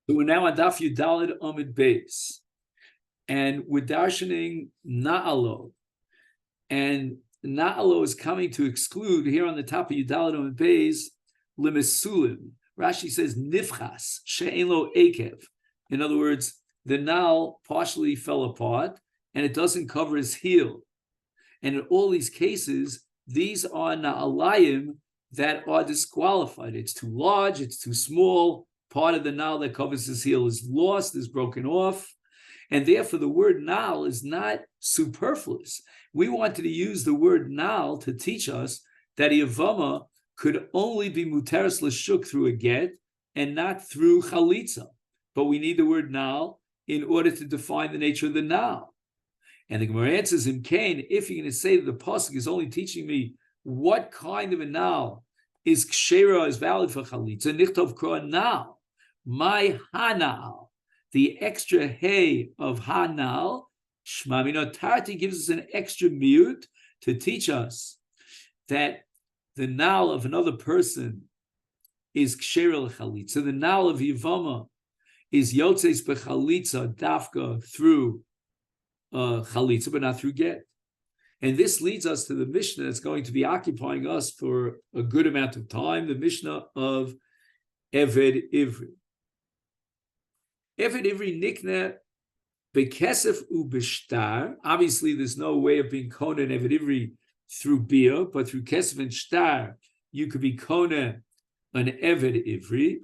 So we're now on Daf Yudalid Amid Beis, and we're darshaning Na'alo, and Na'alo is coming to exclude here on the top of Yudalid Amid Beis Limesulim. Rashi says Nifchas She'en Lo Ekev. In other words, the Nal partially fell apart, and it doesn't cover his heel. And in all these cases, these are Na'alayim that are disqualified. It's too large, it's too small. Part of the Nal that covers his heel is lost, is broken off. And therefore, the word Nal is not superfluous. We wanted to use the word Nal to teach us that Yavama could only be Muteris L'Shuk through a get and not through Chalitza. But we need the word Nal in order to define the nature of the Nal. And the Gemara answers in Cain, if you're going to say that the Pasuk is only teaching me what kind of a Nal is Kshera, is valid for Chalitza, Nichtov Kro Nal. My Hanal, the extra hey of Hanal, Shmamino Tarti gives us an extra mute to teach us that the Nal of another person is Ksherel Chalitza. The Nal of Yivama is Yotzeis Bechalitza Dafka through Chalitza, but not through Get. And this leads us to the Mishnah that's going to be occupying us for a good amount of time, the Mishnah of Eved Ivri. Eved Ivri Nikna Bekesef U Bishtar. Obviously, there's no way of being Kona and Eved Ivri through Bia, but through Kesef and Shtar, you could be Kona an Eved Ivri.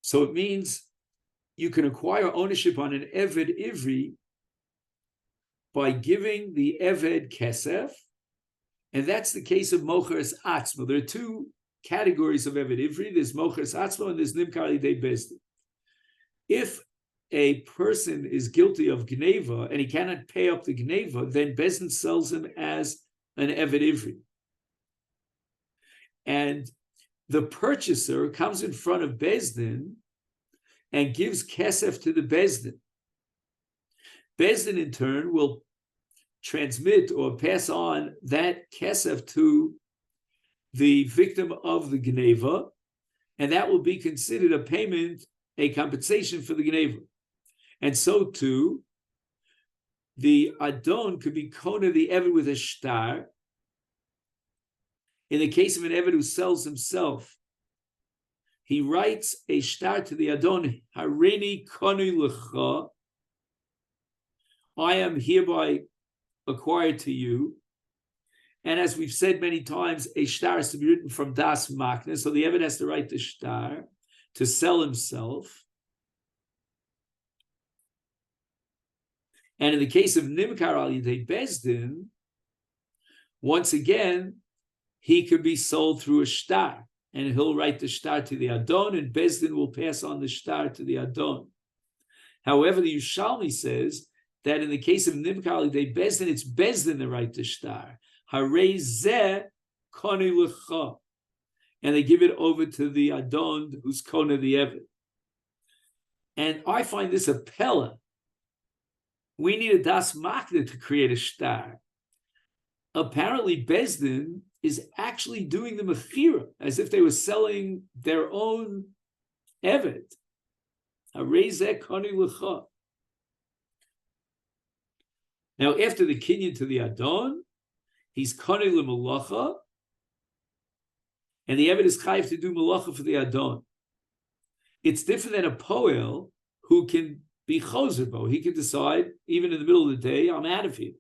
So it means you can acquire ownership on an Eved Ivri by giving the Eved Kesef, and that's the case of Mocheres Atzmo. There are two categories of Eved Ivri. There's Mocheres Atzmo and there's Nimkar Lidei Bezdin. If a person is guilty of Gneva and he cannot pay up the Gneva, then Bezdin sells him as an Eved Ivri. And the purchaser comes in front of Bezdin and gives kesef to the Bezdin. Bezdin, in turn, will transmit or pass on that kesef to the victim of the Gneva, and that will be considered a payment, a compensation for the Gneva. And so, too, the Adon could be Kona the Eved with a shtar. In the case of an Eved who sells himself, he writes a shtar to the Adon, Harini Konu Lecha, I am hereby acquired to you. And as we've said many times, a shtar is to be written from Das Makna, so the Eved has to write the shtar to sell himself. And in the case of Nimkar Al Yidei Bezdin, once again, he could be sold through a shtar, and he'll write the shtar to the Adon, and Bezdin will pass on the shtar to the Adon. However, the Yushalmi says that in the case of Nimkar Lidei Bezdin, it's Bezdin that write the shtar. Harei zeh koni lecha, and they give it over to the Adon, who's Kona the Eved. And I find this a pella. We need a das makna to create a shtar. Apparently, Bezdin is actually doing the mechira as if they were selling their own Eved. Now, after the kinyan to the Adon, he's koni l'malacha, and the Eved is chayiv to do malacha for the Adon. It's different than a poel who can be choser bo. He can decide, even in the middle of the day, I'm out of here.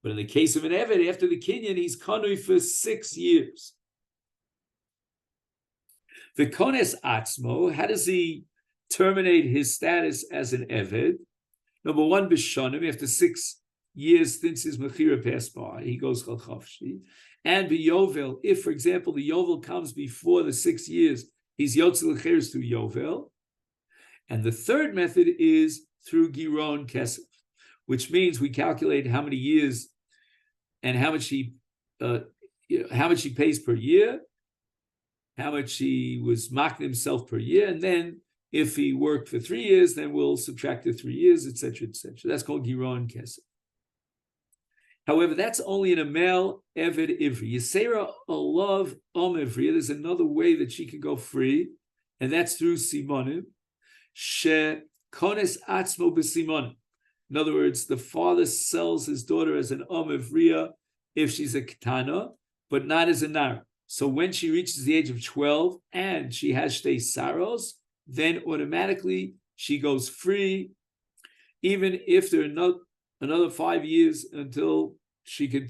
But in the case of an Eved, after the kinyan, he's konui for 6 years. The kones atzmo, how does he terminate his status as an Eved? Number one, b'shonim, after 6 years since his mechira passed by, he goes chal chavshi. And b'yovel, if, for example, the yovel comes before the 6 years, he's yotze l'cheres through yovel. And the third method is through giron kesef, which means we calculate how many years and how much he pays per year, how much he was mocking himself per year, and then if he worked for 3 years, then we'll subtract the 3 years, etc., etc. That's called Giron Kesef. However, that's only in a male Eved Ivri. Yisera Olav Ivri. There's another way that she can go free, and that's through Simonim. She Kones Atzmo b'Simonim. In other words, the father sells his daughter as an Ivriya if she's a Ketana, but not as a Nar. So when she reaches the age of 12 and she has Shtei Saros, then automatically she goes free, even if there are not another 5 years until she could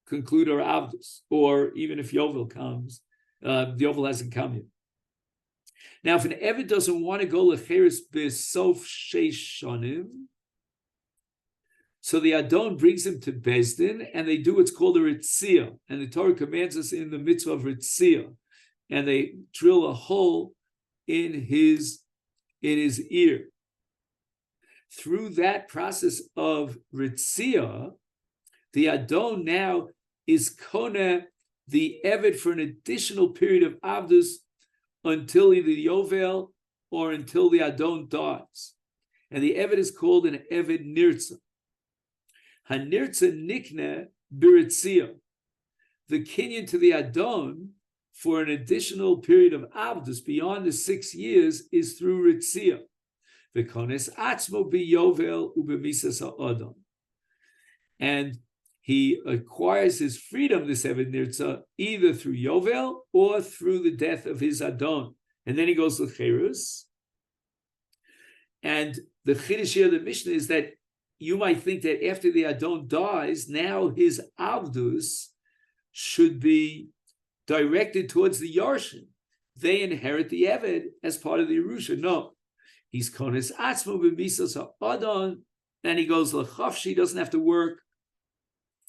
conclude her avdus, or even if Yovel comes, Yovel hasn't come yet. Now, if an Eved doesn't want to go lecheres b'sof sheish shonim, so the Adon brings him to Bezdin, and they do what's called a ritzia, and the Torah commands us in the mitzvah of ritzia, and they drill a hole in his ear. Through that process of ritzia, the Adon now is kona the Eved for an additional period of avdus until either Yovel or until the Adon dies. And the Eved is called an Eved Nirtza. HaNirtza Nikne Biritzia. The kinyan to the Adon for an additional period of avdus beyond the 6 years is through ritzia. V'kones atzmo biyovel ubemisas ha'adon. And he acquires his freedom, this Eved Nirtza, either through Yovel or through the death of his Adon. And then he goes to Cherus. And the Chiddush here of the Mishnah is that you might think that after the Adon dies, now his Avdus should be directed towards the Yarshin. They inherit the Eved as part of the Yerusha. No. He's Kones Atzmo b'misas ha'adon, and he goes l'chafshi, doesn't have to work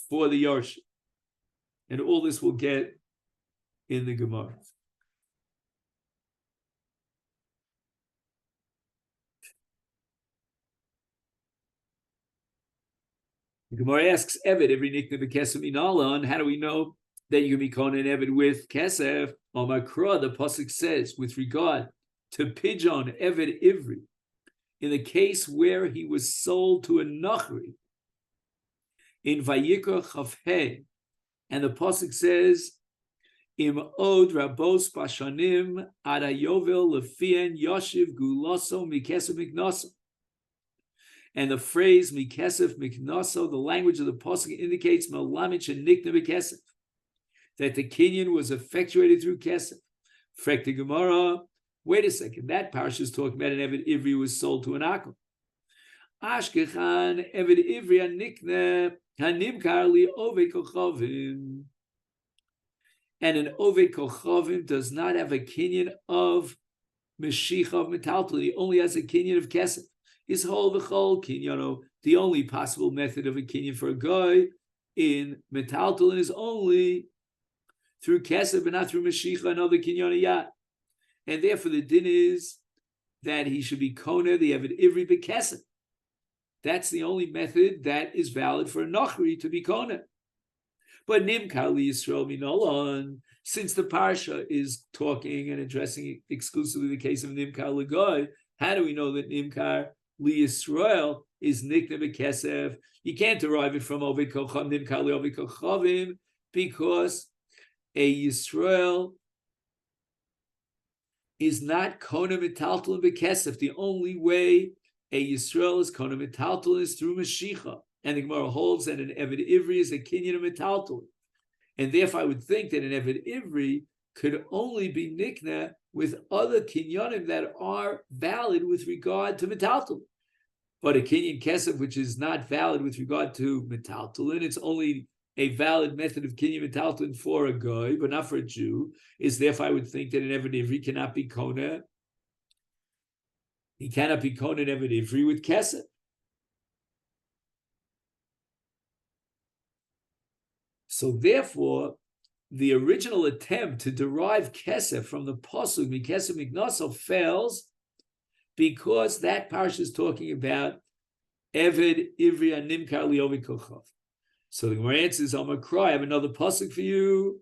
for the Yarshin. And all this we'll get in the Gemara. The Gemara asks Eved, every nikna b'kesef inalon, how do we know that you can be kohen Eved with kesef? Omakra, the pasuk says, with regard to Pidyon Eved Ivri, in the case where he was sold to a Nachri, in Vayikra Chavhei, and the pasuk says, Im od rabos pashanim ad hayovel lefien yoshiv guloso mikesef miknoso. And the phrase mikesef miknoso, the language of the pasuk indicates melamich and nikna mikesef, that the kinyan was effectuated through kesef. Frek the Gemara, wait a second, that parsha is talking about an Eved Ivri was sold to an Akum. Ashkechan Eved Ivri hanikne hanimkar li oved kochavim. And an oved kochavim does not have a kinyan of meshicha of metaltal. He only has a kinyan of kesef. His whole v'chol kinyano, the only possible method of a kinyan for a guy in metaltal is only through kesef and not through meshicha and other kinyana yat. And therefore the din is that he should be kona, the Eved Ivri b'kesef. That's the only method that is valid for a Nachri to be kona. But Nimkar li Yisrael minolon, since the parsha is talking and addressing exclusively the case of Nimkar l'goy, how do we know that Nimkar li Yisrael is nikna b'kesef? You can't derive it from Oved Kochavim, Nimkar li Oved Kochavim, because a Yisrael is not kona metaltal b'kesef. The only way a Yisrael is kona metaltal is through Mashicha. And the Gemara holds that an Eved Ivri is a kinyan of metaltal. And therefore I would think that an Eved Ivri could only be nikna with other kinyanim that are valid with regard to metaltal. But a kinyan kesef, which is not valid with regard to metaltal, it's only a valid method of kinyan metaltal for a guy, but not for a Jew, is therefore I would think that an Eved Ivri cannot be kona. He cannot be kona an Eved Ivri with kesef. So therefore, the original attempt to derive kesef from the pasuk mikesef miknaso fails, because that parsha is talking about Eved Ivri Nimkar Li'Oved Kochav. So the Gemara answers, Amakra, I have another pasuk for you.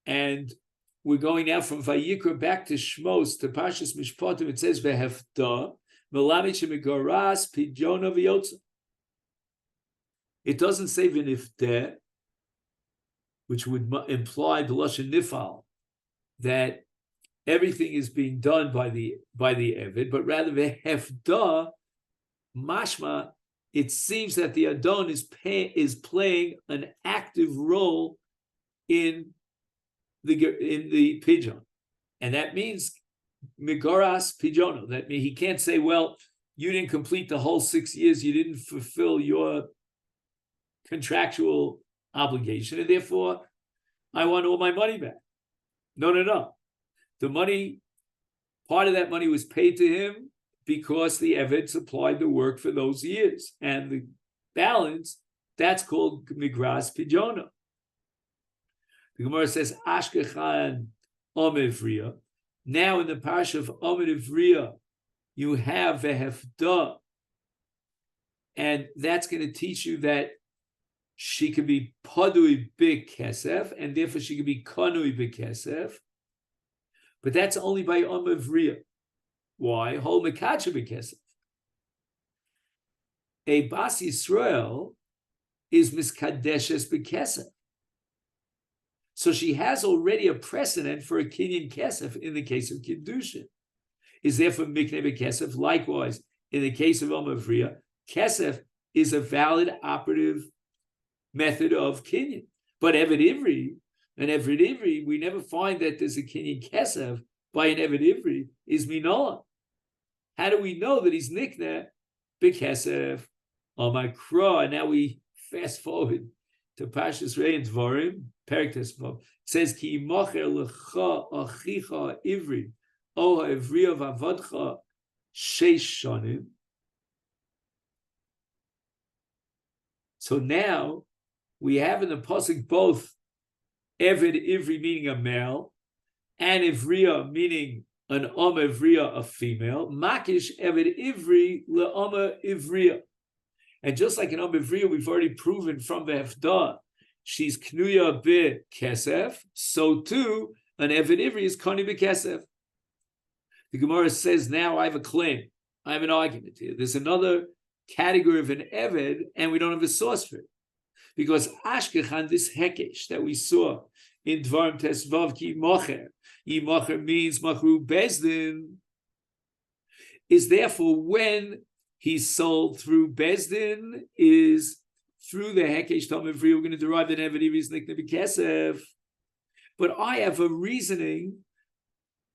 And we're going now from Vayikra back to Shmos to Parshas Mishpatim. It says vehefda melamid shemigoras pidyon v'yotza. It doesn't say v'nifdeh, which would imply the lashon nifal, that everything is being done by the Eved, but rather vehefda mashma. It seems that the Adon is playing an active role in the pigeon, and that means migoras pijono. That means he can't say, "Well, you didn't complete the whole 6 years. You didn't fulfill your contractual obligation, and therefore I want all my money back." No. The money, part of that money was paid to him because the Eved supplied the work for those years, and the balance, that's called migras pijono. The Gemara says, Ashkechan Omivriya. Now in the parsha of Omivriya, you have Vehefda. And that's going to teach you that she could be Padui B'Kesef, and therefore she could be Kanui B'Kesef. But that's only by Omivriya. Why? Hol Mekacha B'Kesef. A Bas Yisrael is Miskadeshes B'Kesef. So she has already a precedent for a kinyan kesef in the case of Kiddushin. Is therefore mikneh b'kesef. Likewise, in the case of Omavriya, kesef is a valid operative method of kinyan. But Eved Ivri, we never find that there's a kinyan kesef by an Eved Ivri is minola. How do we know that he's nikneh b'kesef? Omakra. Now we fast forward to Pashas Rei and Dvarim. It says, Ki mocher lecha achicha ivri, o ha'ivriya v'avadcha sheish shanim. So now we have in the pasuk both Eved Ivri meaning a male, and Ivriya meaning an Ivriya, a female. Makish Eved Ivri le'ama Ivriya. And just like an Ivriya, we've already proven from the Hefdah, she's knuya b'kesef, so too an Eved Ivri is kani b'kesef. The Gemara says, now I have a claim. I have an argument here. There's another category of an Eved, and we don't have a source for it. Because Ashkechan, this hekesh that we saw in Dvarim Tesvav ki mocher, mocher means machru bezdin, is therefore when he's sold through bezdin, is through the Hekesh Tamim Vri, we're going to derive that Eved Ivri is Nikneh B'Kesef. But I have a reasoning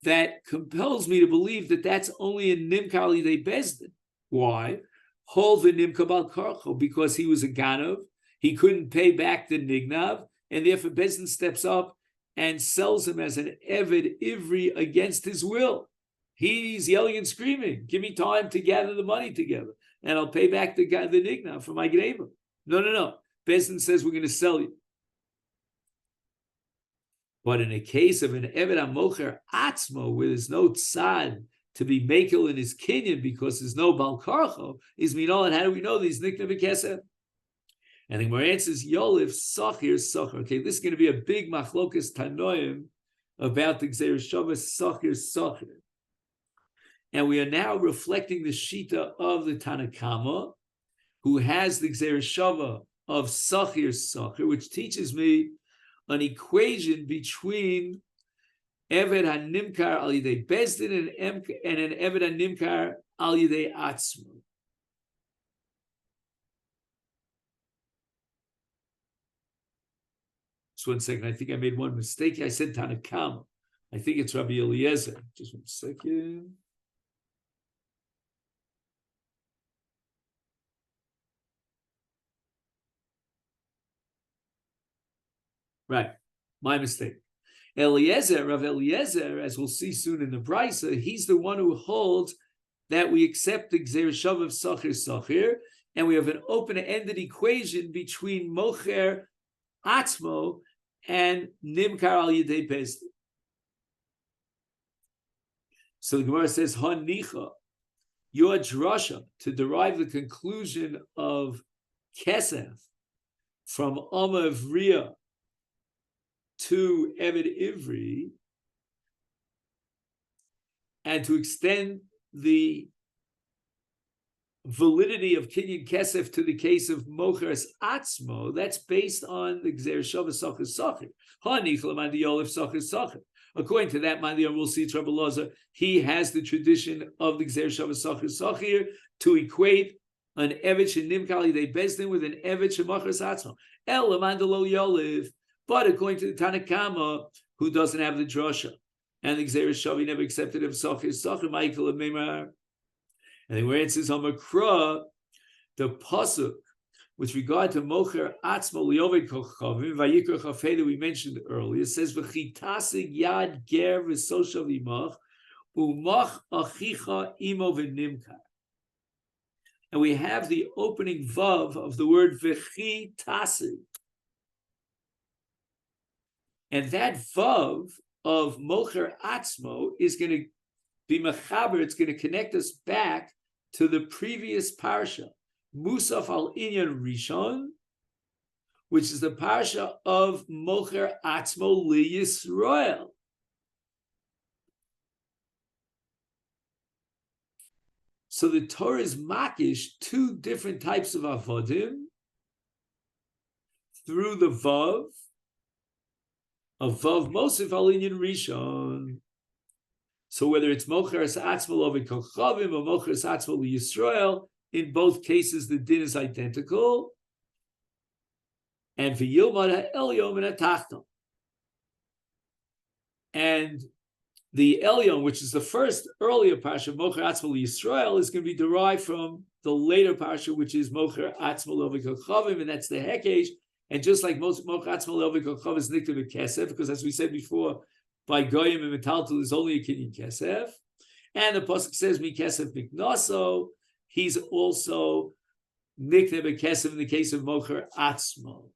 that compels me to believe that that's only in Nimkar Alidei Bezdin. Why? Hol v'Nimka Bal Karcho, because he was a Ganav, he couldn't pay back the Nignav, and therefore Bezdin steps up and sells him as an Eved Ivri against his will. He's yelling and screaming, give me time to gather the money together, and I'll pay back the Nignav for my Gneva. No. Bezdin says we're going to sell you. But in a case of an Eved HaMocher Atzmo, where there's no tzad to be makel in his kinyan because there's no Bal Karcho, is minol, and how do we know these Nikneh B'Kesef? And the Gemara answers, Yolif Sachir Sachar. Okay, this is going to be a big machlokas Tanoim about the Gzeir Shavas Sachir Sachir. And we are now reflecting the Shita of the Tanakama, who has the Gzeir Shava of Sachir Sachir, which teaches me an equation between Eved HaNimkar Al Yidei Bezdin and an Eved HaNimkar Al Yidei Atzmo. Just 1 second. I think I made one mistake. I said Tanakama. I think it's Rabbi Eliezer. Just 1 second. Right, my mistake. Rav Eliezer, as we'll see soon in the Brisa, he's the one who holds that we accept the Gzeir Shav of Sachir Sachir, and we have an open-ended equation between Mocher Atzmo and Nimkar Al Yidei Bezdin. So the Gemara says, Hanicha, your drasha, to derive the conclusion of Kesef from Amavriya, to Eved Ivri and to extend the validity of Kinyan Kesef to the case of Mocheres Atzmo, that's based on the Gzer Shavah Socher Socher. Ha'nichla Mandiyol Socher Socher. According to that Mandiyol, we'll see Rabbi Loza, he has the tradition of the Gzer Shavah Socher Socher to equate an Evet Shenimkal Yidei Bezdin with an Evet Shemocheres Atzmo. El Mandalo Yoliv. But according to the Tanakama, who doesn't have the drasha, and the Gzer Shavah never accepted of Socher Socher, Michael of Meimar. And then where it says on Makra, the pasuk with regard to Mocher Atzmo Liovei Kochavim Vayikra Chafei that we mentioned earlier says V'chitasig Yad Ger V'Soshav Imach Umach Achicha Imo V'Nimkar. And we have the opening vav of the word V'chitasig, and that vav of Mocher Atzmo is going to be mechaber. It's going to connect us back to the previous parsha, Musaf al Inyan Rishon, which is the parsha of Mocher Atzmo Li Yisrael. So the Torah is makish two different types of avodim through the vav of vav Mosif al Inyan Rishon. So whether it's Mocheres Atzmo Lovei Kochavim or Mocheres Atzmo Yisrael, in both cases the din is identical. And v'yilmad ha'elyon min ha'tachton. And the Elyon, which is the first earlier parsha, Mocher Atzmo Yisrael, is going to be derived from the later parsha, which is Mocher Atzmo Lovei Kochavim, and that's the Hekesh. And just like most Mocher Atzmo Lovei Kochavim is nikta b'kesef, because as we said before, by Goyim and Metaltal is only a Kinyan Kesef. And the Pasuk says, Mi Kesef Miknoso, he's also Nikne B'Kesef in the case of Mocher Atzmo.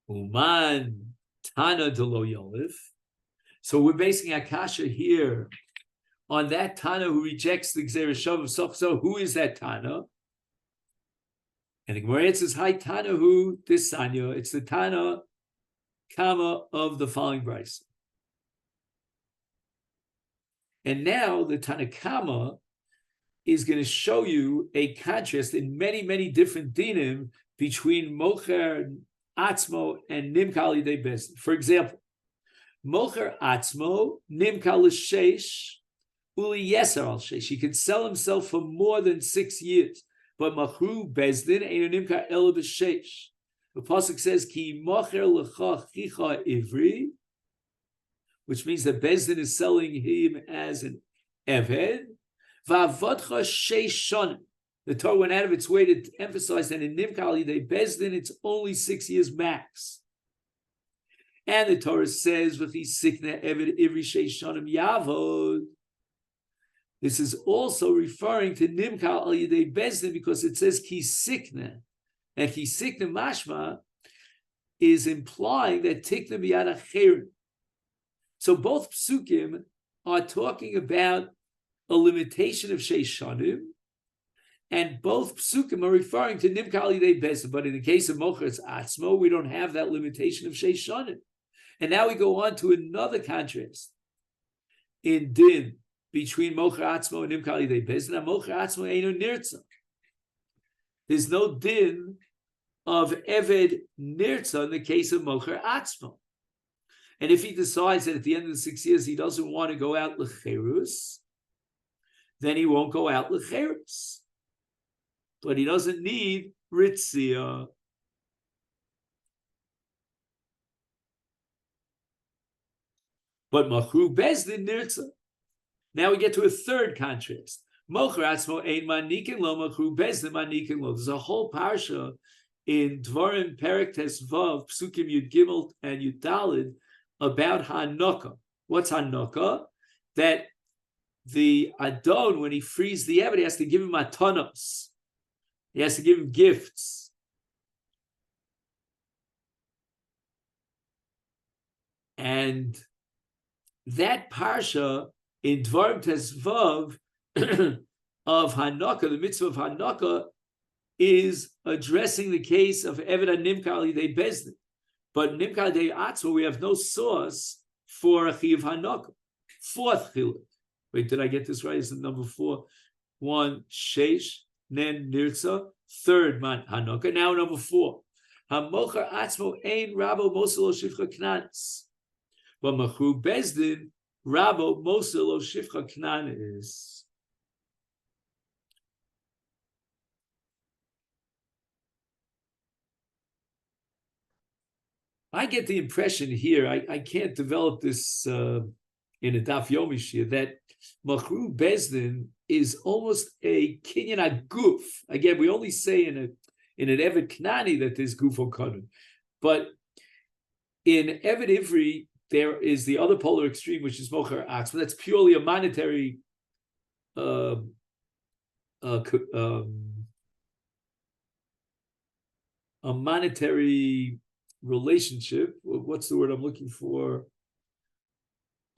Uman Tana Delo Yolif. So we're basing Akasha here on that Tana who rejects the Gzer Shavah Soch. So who is that Tana? And the Gemara answers, Hi Tana who this Sanya. It's the Tana Kama of the following brayso. And now the Tanakama is going to show you a contrast in many, many different dinim between Mocher Atzmo and Nimkal Yidei Bezdin. For example, Mocher Atzmo, Nimkal L'Sheish, Uli Yeser Al Sheish. He can sell himself for more than 6 years. But Machru Bezdin ain't a Nimkal Ela B'Sheish. The pasuk says, "Ki mocher lecha chicha ivri," which means that Bezdin is selling him as an eved. Va'avodcha sheish shonim. The Torah went out of its way to emphasize that in Nimkal Yidei Bezdin it's only 6 years max. And the Torah says, "V'chi sikne eved ivri sheish shonim yavod." This is also referring to Nimkal Yidei Bezdin because it says "ki sikne." And Kisikna Mashma is implying that Tikna B'yad Acherim. So both psukim are talking about a limitation of Sheishanim, and both psukim are referring to Nimkal Yidei Bezdin. But in the case of Mocheres Atzmo, we don't have that limitation of Sheishanim. And now we go on to another contrast in din between Mocher Atzmo and Nimkal Yidei Bezdin. And Mocher Atzmo Eino Nirtza. There's no din of Eved Nirtza in the case of Mocher Atzmo. And if he decides that at the end of the 6 years he doesn't want to go out L'cherus, then he won't go out L'cherus. But he doesn't need Ritzia. But Machru Bezdin Nirtza. Now we get to a third contrast. Mocher Atzmo ein manikin lo, Machru Bezdin manikin lo. There's a whole parsha in Dvarim Perek Tes Vav, Psukim Yud Gimel and Yud Daled about Hanukkah. What's Hanukkah? That the Adon, when he frees the Eved, he has to give him matanos. He has to give him gifts. And that parsha in Dvarim Tes Vav of Hanukkah, the mitzvah of Hanukkah, is addressing the case of Eved Nimkar Alidei Bezdin. But Nimkar Alidei Atzmo, we have no source for a Chiv Hanok. Fourth chiluk. Wait, did I get this right? Is it number 4? 1, Sheish, Nen Nirtza. Third, Man Hanoka. Now number 4. Hamocher Atzmo Ein Rabo Moselo Shifcha Knanis. But Machru Bezdin, Rabo Moselo Shifcha Knanis. I get the impression here, I can't develop this in a Daf Yomi shir, that Machru Bezdin is almost a Kinyan Aguf. Again, we only say in an Eved Knani that there's Guf or Kanun. But in Eved Ivri, there is the other polar extreme, which is Mocher Atzma. That's purely a monetary relationship. What's the word I'm looking for?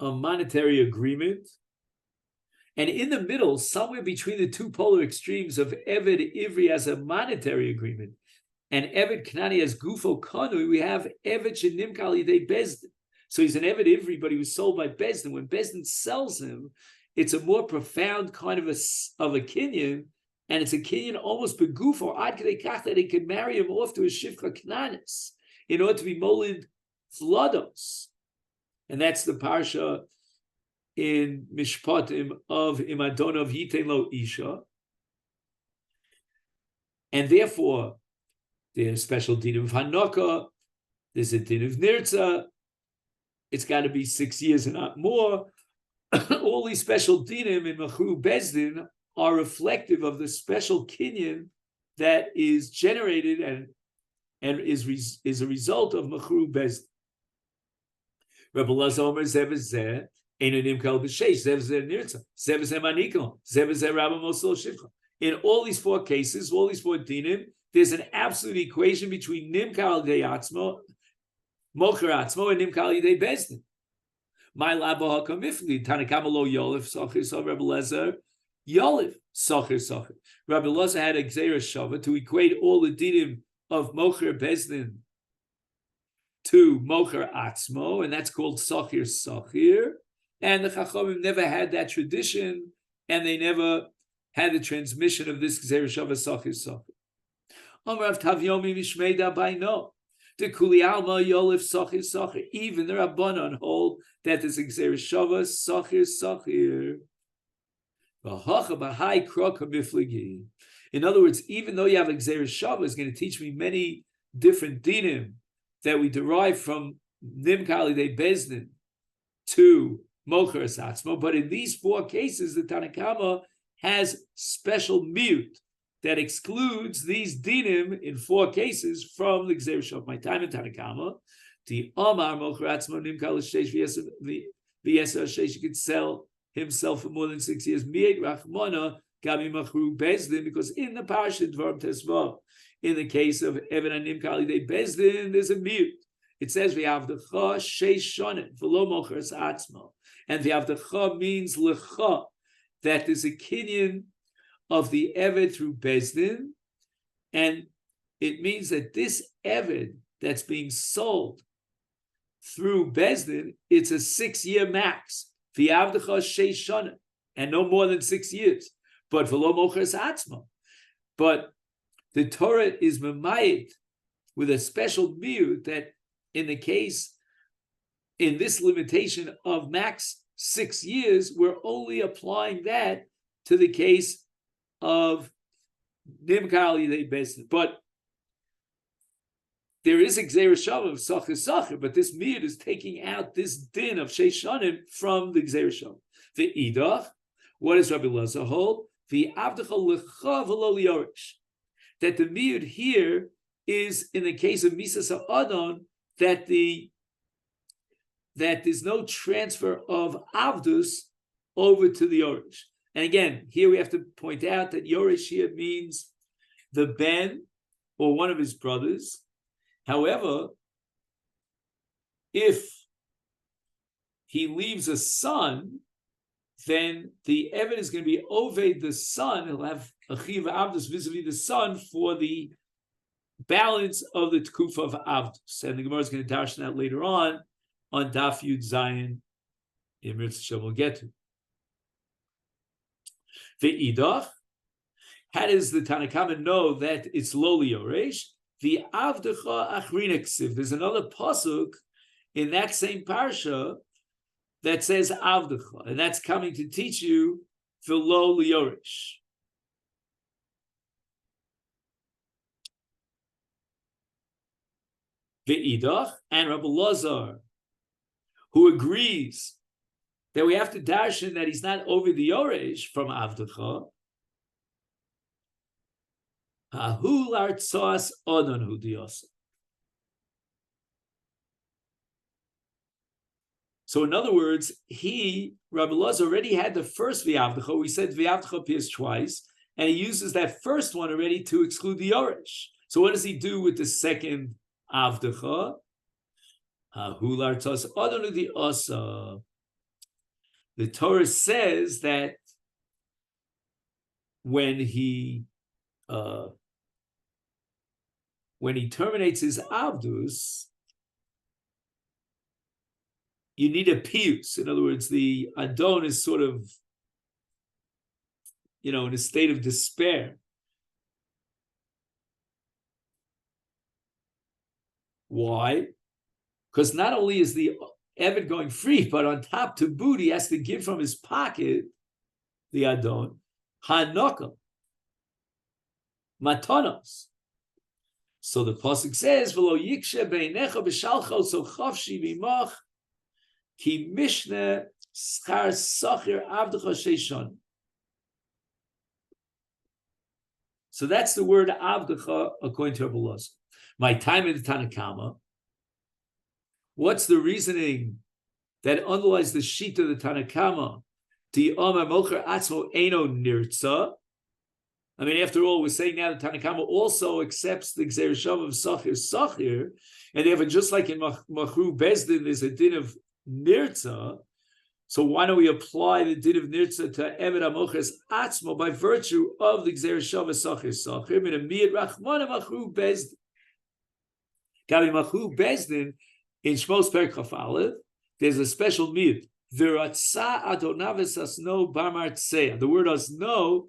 A monetary agreement. And in the middle, somewhere between the two polar extremes of Eved Ivri as a monetary agreement and Eved Knani as Gufo Kanu, we have Eved Shenimkar Alidei Bezdin. So he's an Eved Ivri, but he was sold by Bezdin. When Bezdin sells him, it's a more profound kind of a kinyan, and it's a kinyan almost begufo ad kedei kach that he could marry him off to a shivcha knanis in order to be molid vlados. And that's the parsha in Mishpatim of Imadonov Yitein Lo Isha. And therefore, there's special din of Hanukkah, there's a din of Nirtza, it's got to be 6 years and not more. All these special dinim in Machru Bezdin are reflective of the special kinyan that is generated and is a result of Machru Bezdin. Rebbe Lazar Omer Zevazeh, Einonim Kal B'Sheish, Zevazeh Nirtza, Zevazeh Manikon, Zevazeh Rabba Mosel Shivcha. In all these 4 cases, all these 4 dinim, there's an absolute equation between Nimkar Alidei Atzmo, Mocher Atzmo, and Nimkar Alidei Bezdin. My labo hakamifli Tanakama lo Yolif Socher so Rebbe Lezer Yolif Socher Socher. Rebbe Lezer had a Gzeira Shava to equate all the dinim of Mocher Bezdin to Mocher Atzmo, and that's called Socher Socher. And the Chachamim never had that tradition, and they never had the transmission of this Gzeira Shava Socher Socher. Amar Tav Yomi Mishmei Dabai no. The Kuli Alma Yolif Socher Socher. Even the Rabbanon hold that is Gzeira Shava Socher Socher. In other words, even though you have a Gzeira Shava, is going to teach me many different dinim that we derive from Nimkar Alidei Bezdin to Mocher Atzmo. But in these 4 cases, the Tanakama has special miut that excludes these dinim in 4 cases from the Gzeira Shava. My time in Tanakama, the Omar Mocher Atzmo Nimkar L'Sheish v'Yeser Sheish could sell himself for more than 6 years. Mi'ed Rachmana Gabi Machru Bezdin, because in the Parsha Dvarim Tesvav, in the case of Eved Nimkar Alidei Bezdin, there's a miut. It says v'Avdecha Sheish Shonen v'Lo Mocher Atzmo, and v'Avdecha means lecha, that there's a kinyan of the Eved through Bezdin, and it means that this Eved that's being sold through Bezdin, it's a 6-year max. V'Avdecha Sheish Shonen, and no more than 6 years. But v'lo mocher atzmo. But the Torah is memayit with a special miut that in the case, in this limitation of max 6 years, we're only applying that to the case of Nimkar Alidei Bezdin. But there is a Gzeira Shava of Socher Socher, but this miut is taking out this din of Sheish Shonim from the Gzeira Shava. The Idach, what does Rabbi Lazar hold? The Avdecha Lecha V'lo Liorish. That the miut here is in the case of Misas Ha'adon that there's no transfer of Avdus over to the Yorish. And again, here we have to point out that Yorish here means the ben or one of his brothers. However, if he leaves a son, then the Eved is going to be Oved the son. He'll have Achiv Avdus vis-a-vis the son for the balance of the Tkufa of Avdus. And the Gemara is going to darshan that later on Daf Yud Zayin in Mitzvah we'll get to. Ve'idach, how does the Tanakhama know that it's lowly Yoresh? The Avdecha Achrinaksiv. There's another pasuk in that same parsha that says Avdecha, and that's coming to teach you V'lo Yoresh. Ve'idach, and Rabbi Lazar, who agrees that we have to darshan that he's not over the Yoresh from Avdecha. Ahu l'artzas odon hu diyasa. So in other words, Rabbi Lazar already had the first V'avdecha. We said V'avdecha appears twice, and he uses that first one already to exclude the Yoresh. So what does he do with the second Avdecha? Ahu l'artzas odon hu diyasa. The Torah says that when he terminates his avdus, you need a pius. In other words, the adon is sort of, in a state of despair. Why? Because not only is the Eved going free, but on top to boot, he has to give from his pocket, the adon, hanokah, matanos. So the pasuk says, "V'lo yikshe beinecha b'shalcho so chavshi v'imach ki mishne schar sachir avdecha sheishon." So that's the word avdecha according to Rabbi Lazar. My time in the Tanakhama. What's the reasoning that underlies the sheet of the Tanakhama? Di Omer Mocher Atzmo Eino Nirtza. I mean, after all, we're saying now the Tanakhama also accepts the Gzeir Shav of Sachir, and therefore, just like in Machru Bezdin, there's a din of Nirtza. So why don't we apply the din of Nirtza to Eved HaMoches Atzmo by virtue of the Gzeir Shav of Sachir? Min Amiyat Rachman Machru Bezdin. Gabi Machru Bezdin. In Shmos Perek Chaf Aleph, there's a special miyut. V'ratza adonav asno b'martzeh. The word asno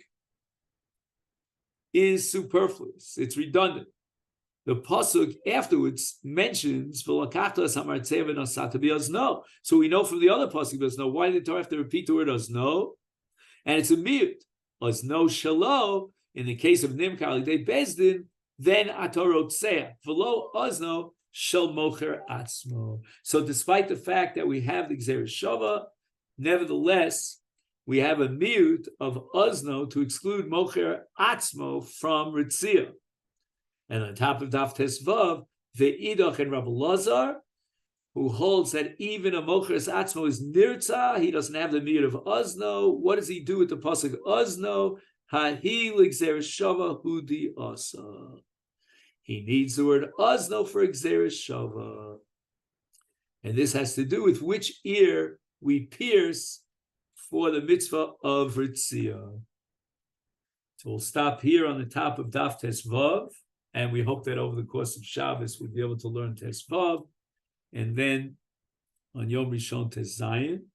is superfluous. It's redundant. The pasuk afterwards mentions v'lakachta as hamartzeh v'nosata b'asno. So we know from the other pasuk asno why did the Torah have to repeat the word asno? And it's a miyut. Asno shalo. In the case of Nimkar Lidei Bezdin, then atorotzeah v'lo asno. Shel mocher atzmo. So despite the fact that we have the Gzeir Shava, nevertheless, we have a miyut of Ozno to exclude mocher atzmo from Ritzia. And on top of Daf Tesvav, Ve'idach and Rabbi Lazar, who holds that even a mocher atzmo is nirtza, he doesn't have the miyut of Ozno. What does he do with the pasuk Ozno? Hahi l'Gzeir Shava hudi asa. He needs the word Ozno for Gzeir Shava. And this has to do with which ear we pierce for the mitzvah of Ritzia. So we'll stop here on the top of Daf Tesvav, and we hope that over the course of Shabbos we'll be able to learn Tesvav, and then on Yom Rishon Tes Zayin.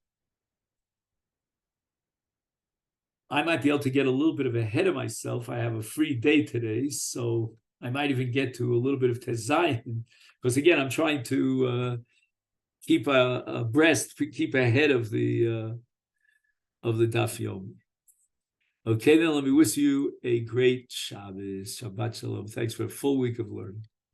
I might be able to get a little bit of ahead of myself. I have a free day today, so I might even get to a little bit of Tes Zayin, because again, I'm trying to keep abreast, keep ahead of the Daf Yomi. Okay, then let me wish you a great Shabbos. Shabbat Shalom. Thanks for a full week of learning.